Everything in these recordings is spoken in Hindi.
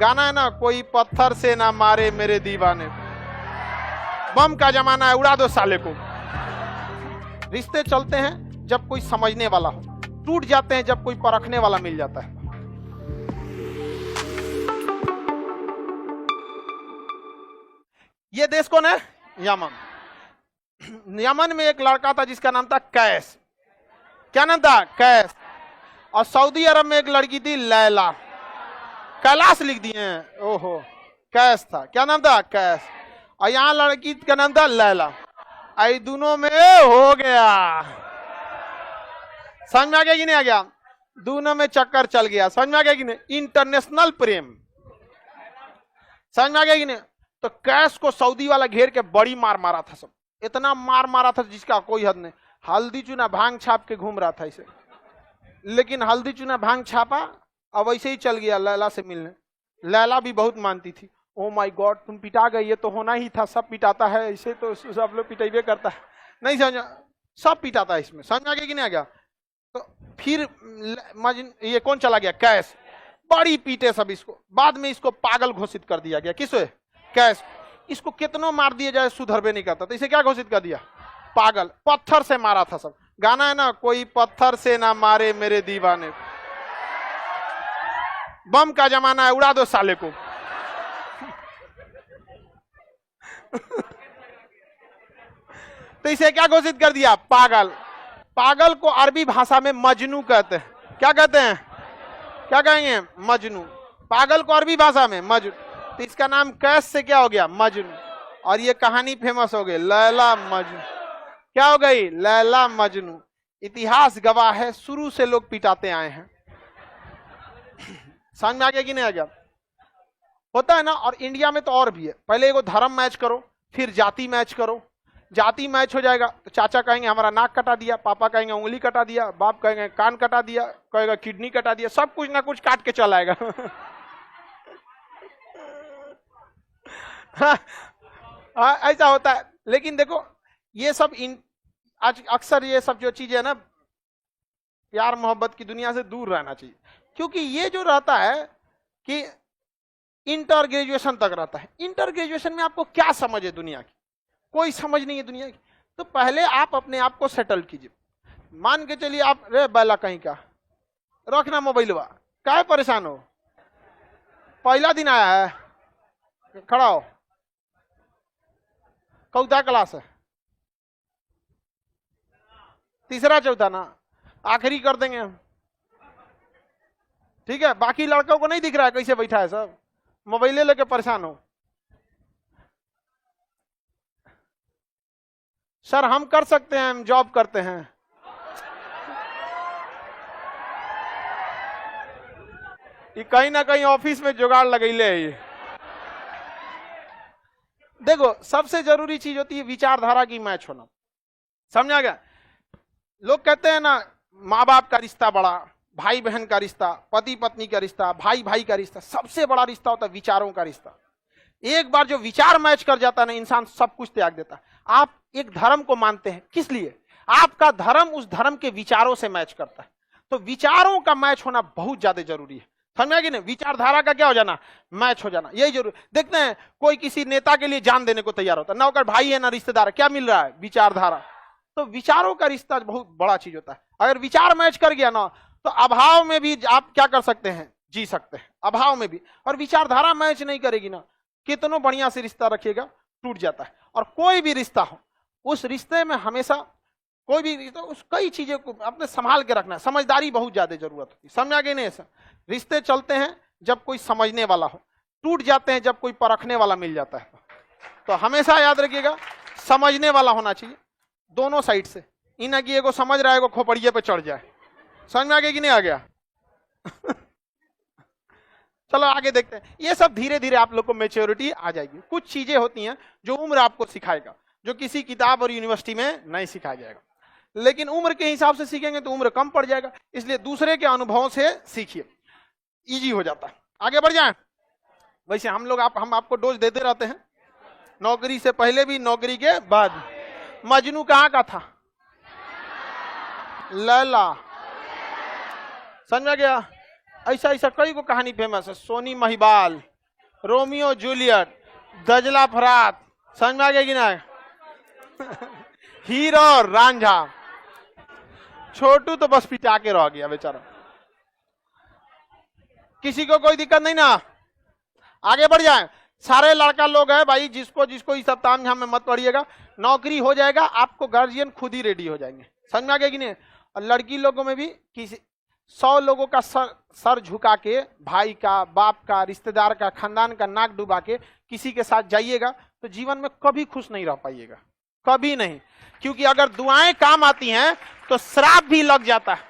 गाना है ना, कोई पत्थर से ना मारे मेरे दीवाने, बम का जमाना है, उड़ा दो साले को। रिश्ते चलते हैं जब कोई समझने वाला हो, टूट जाते हैं जब कोई परखने वाला मिल जाता है। ये देश कौन है? यमन। यमन में एक लड़का था जिसका नाम था कैस। क्या नाम था? कैस। और सऊदी अरब में एक लड़की थी लैला। कैलाश लिख दिए हैं, ओहो, कैस था। क्या नाम था? कैस। और यहाँ लड़की का नाम था लैला। आई दोनों में हो गया, समझ में आ गया कि नहीं आ गया? दोनों में चक्कर चल गया, समझ में आ गया कि नहीं? इंटरनेशनल प्रेम, समझ में आ गया कि नहीं? तो कैस को सऊदी वाला घेर के बड़ी मार मारा था, सब इतना मार मारा था जिसका कोई हद नहीं। हल्दी चूना भांग छाप के घूम रहा था इसे, लेकिन हल्दी चूना भांग छापा, अब वैसे ही चल गया लैला से मिलने। लैला भी बहुत मानती थी। ओ माय गॉड, तुम पिटा गई, ये तो होना ही था, सब पिटाता है इसे, तो सब लोग पिटाइबे करता है। नहीं समझ, सब पिटाता है इसमें, समझ में आ गया कि नहीं आ गया? तो फिर ये कौन चला गया? कैस। बड़ी पीटे सब इसको, बाद में इसको पागल घोषित कर दिया गया। किसे? कैस। इसको कितनों मार दिया जाए सुधरबे नहीं करता, तो इसे क्या घोषित कर दिया? पागल। पत्थर से मारा था सब। गाना है ना, कोई पत्थर से ना मारे मेरे दीवाने, बम का जमाना है, उड़ा दो साले को। तो इसे क्या घोषित कर दिया? पागल। पागल को अरबी भाषा में मजनू कहते हैं। क्या कहते हैं? क्या कहेंगे? मजनू। पागल को अरबी भाषा में मजनू। तो इसका नाम कैस से क्या हो गया? मजनू। और ये कहानी फेमस हो गई, लैला मजनू। क्या हो गई? लैला मजनू। इतिहास गवाह है, शुरू से लोग पिटाते आए हैं। समझ में आ गया कि नहीं आ गया? होता है ना। और इंडिया में तो और भी है, पहले एगो धर्म मैच करो, फिर जाति मैच करो। जाति मैच हो जाएगा तो चाचा कहेंगे हमारा नाक कटा दिया, पापा कहेंगे उंगली कटा दिया, बाप कहेंगे कान कटा दिया, कहेगा किडनी कटा दिया, सब कुछ ना कुछ काट के चला आएगा। ऐसा होता है। लेकिन देखो, ये सब आज अक्सर ये सब जो चीजें है ना, प्यार मोहब्बत की दुनिया से दूर रहना चाहिए। क्योंकि ये जो रहता है कि इंटर ग्रेजुएशन तक रहता है, इंटर ग्रेजुएशन में आपको क्या समझ है दुनिया की? कोई समझ नहीं है दुनिया की। तो पहले आप अपने आप को सेटल कीजिए। मान के चलिए आप, रे बैला कहीं का, रखना मोबाइलवा, काहे परेशान हो? पहला दिन आया है, खड़ा हो। कौथा क्लास है? तीसरा चौथा ना, आखिरी कर देंगे हम, ठीक है? बाकी लड़कों को नहीं दिख रहा है कैसे बैठा है, सब मोबाइले लेके परेशान हो। सर हम कर सकते हैं, हम जॉब करते हैं। ये कहीं ना कहीं ऑफिस में जुगाड़ लगैले है ये। देखो, सबसे जरूरी चीज होती है विचारधारा की मैच होना, समझा गया? लोग कहते हैं ना, माँ बाप का रिश्ता बड़ा, भाई बहन का रिश्ता, पति पत्नी का रिश्ता, भाई भाई का रिश्ता, सबसे बड़ा रिश्ता होता है विचारों का रिश्ता। एक बार जो विचार मैच कर जाता है ना, इंसान सब कुछ त्याग देता है। आप एक धर्म को मानते हैं, किस लिए? आपका धर्म उस धर्म के विचारों से मैच करता है। तो विचारों का मैच होना बहुत ज्यादा जरूरी है, समझ में आ गया? विचारधारा का क्या हो जाना? मैच हो जाना, यही जरूरी। देखते हैं कोई किसी नेता के लिए जान देने को तैयार होता है, ना होकर भाई है ना रिश्तेदार है, क्या मिल रहा है? विचारधारा। तो विचारों का रिश्ता बहुत बड़ा चीज होता है। अगर विचार मैच कर गया ना, तो अभाव में भी आप क्या कर सकते हैं? जी सकते हैं, अभाव में भी। और विचारधारा मैच नहीं करेगी ना, कितनों बढ़िया से रिश्ता रखिएगा, टूट जाता है। और कोई भी रिश्ता हो, उस रिश्ते में हमेशा, कोई भी रिश्ता, उस कई चीजें को अपने संभाल के रखना है। समझदारी बहुत ज्यादा जरूरत होती है, समझ आ गई नहीं? ऐसा रिश्ते चलते हैं जब कोई समझने वाला हो, टूट जाते हैं जब कोई परखने वाला मिल जाता है। तो हमेशा याद रखिएगा, समझने वाला होना चाहिए दोनों साइड से। इन की एगो समझ रहा है, एगो खोपड़िए पे चढ़ जाए। समझ में आ गया कि नहीं आ गया? चलो आगे देखते हैं। ये सब धीरे धीरे आप लोग को मैच्योरिटी आ जाएगी। कुछ चीजें होती हैं जो उम्र आपको सिखाएगा, जो किसी किताब और यूनिवर्सिटी में नहीं सिखाया जाएगा। लेकिन उम्र के हिसाब से सीखेंगे तो उम्र कम पड़ जाएगा, इसलिए दूसरे के अनुभवों से सीखिए, इजी हो जाता है। आगे बढ़ जाएं। वैसे हम आपको डोज देते रहते हैं, नौकरी से पहले भी, नौकरी के बाद। मजनू कहाँ का था? लैला। समझ में गया? ऐसा ऐसा कई को कहानी फेमस है। सोनी महिबाल, रोमियो जूलियट, दजला फरात, समझ में आ गया कि ना? हीरो और रांझा। छोटू तो बस पिटा के रह गया बेचारा। किसी को कोई दिक्कत नहीं ना? आगे बढ़ जाए। सारे लड़का लोग है भाई, जिसको जिसको इस सप्ताह में हमें मत पढ़िएगा, नौकरी हो जाएगा, आपको गार्जियन खुद ही रेडी हो जाएंगे। समझ में आ गया कि नहीं? और लड़की लोगों में भी किसी 100 लोगों का सर झुका के, भाई का, बाप का, रिश्तेदार का, खानदान का नाक डुबा के किसी के साथ जाइएगा तो जीवन में कभी खुश नहीं रह पाइएगा, कभी नहीं। क्योंकि अगर दुआएं काम आती हैं तो श्राप भी लग जाता है।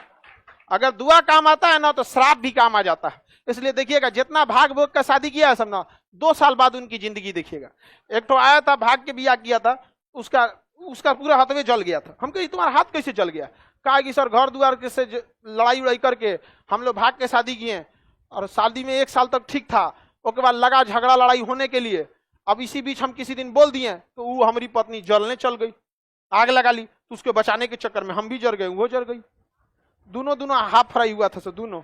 अगर दुआ काम आता है ना तो श्राप भी काम आ जाता है। इसलिए देखिएगा, जितना भाग भोग का शादी किया है समझना, 2 साल बाद उनकी जिंदगी देखिएगा। एक तो आया था, भाग के बियाह किया था, उसका पूरा हाथ में जल गया था। हम कहे तुम्हारा हाथ कैसे जल गया? कहा कि सर घर द्वार के से लड़ाई उड़ाई करके हम लोग भाग के शादी किए, और शादी में 1 साल तक ठीक था, उसके बाद लगा झगड़ा लड़ाई होने के लिए। अब इसी बीच हम किसी दिन बोल दिए तो वो हमारी पत्नी जलने चल गई, आग लगा ली, तो उसके बचाने के चक्कर में हम भी जल गए, वो जल गई। दोनों हाफ फ्राई हुआ था, दोनों।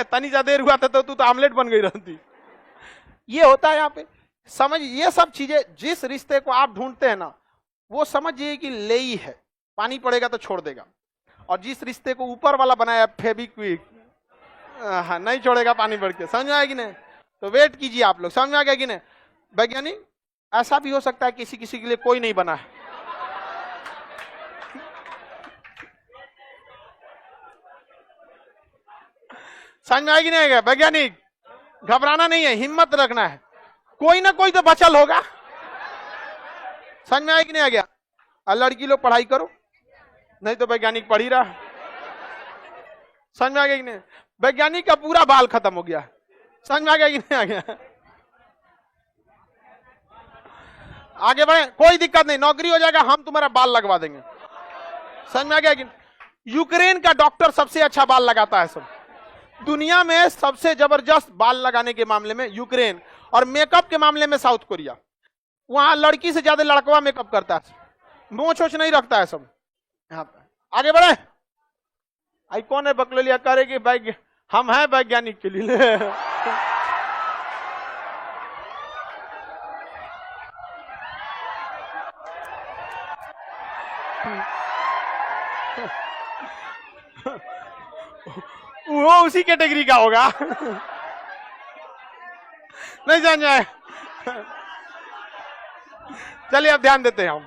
तनी सा देर हुआ था तो तू तो आमलेट बन गई रहती। ये होता है यहाँ पे। समझ, ये सब चीजें, जिस रिश्ते को आप ढूंढते हैं ना, वो समझिए कि ले ही है, पानी पड़ेगा तो छोड़ देगा। और जिस रिश्ते को ऊपर वाला बनाया फेविक्विक, नहीं छोड़ेगा पानी पड़ के। समझ में आया कि नहीं? तो वेट कीजिए आप लोग। समझ में आ गया कि नहीं? वैज्ञानिक, ऐसा भी हो सकता है किसी किसी के लिए कोई नहीं बना है। समझ में आएगी नहीं आएगा? वैज्ञानिक, घबराना नहीं है, हिम्मत रखना है, कोई ना कोई तो बचल होगा। समझ में आएगी नहीं आ गया? लड़की लोग पढ़ाई करो, नहीं तो वैज्ञानिक पढ़ ही रहा। समझ में आ गया कि नहीं? वैज्ञानिक का पूरा बाल खत्म हो गया। समझ में आ गया कि नहीं आ गया? आगे बढ़े, कोई दिक्कत नहीं, नौकरी हो जाएगा, हम तुम्हारा बाल लगवा देंगे। समझ में आ गया कि? यूक्रेन का डॉक्टर सबसे अच्छा बाल लगाता है सब दुनिया में। सबसे जबरदस्त बाल लगाने के मामले में यूक्रेन, और मेकअप के मामले में साउथ कोरिया। वहां लड़की से ज्यादा लड़कवा मेकअप करता है, मोछ ओछ नहीं रखता है सब। आगे बढ़े। आई कौन है बकलोलिया करेगी? हम हैं वैज्ञानिक के लिए। वो उसी कैटेगरी का होगा। नहीं जान जाए। चलिए अब ध्यान देते हैं हम।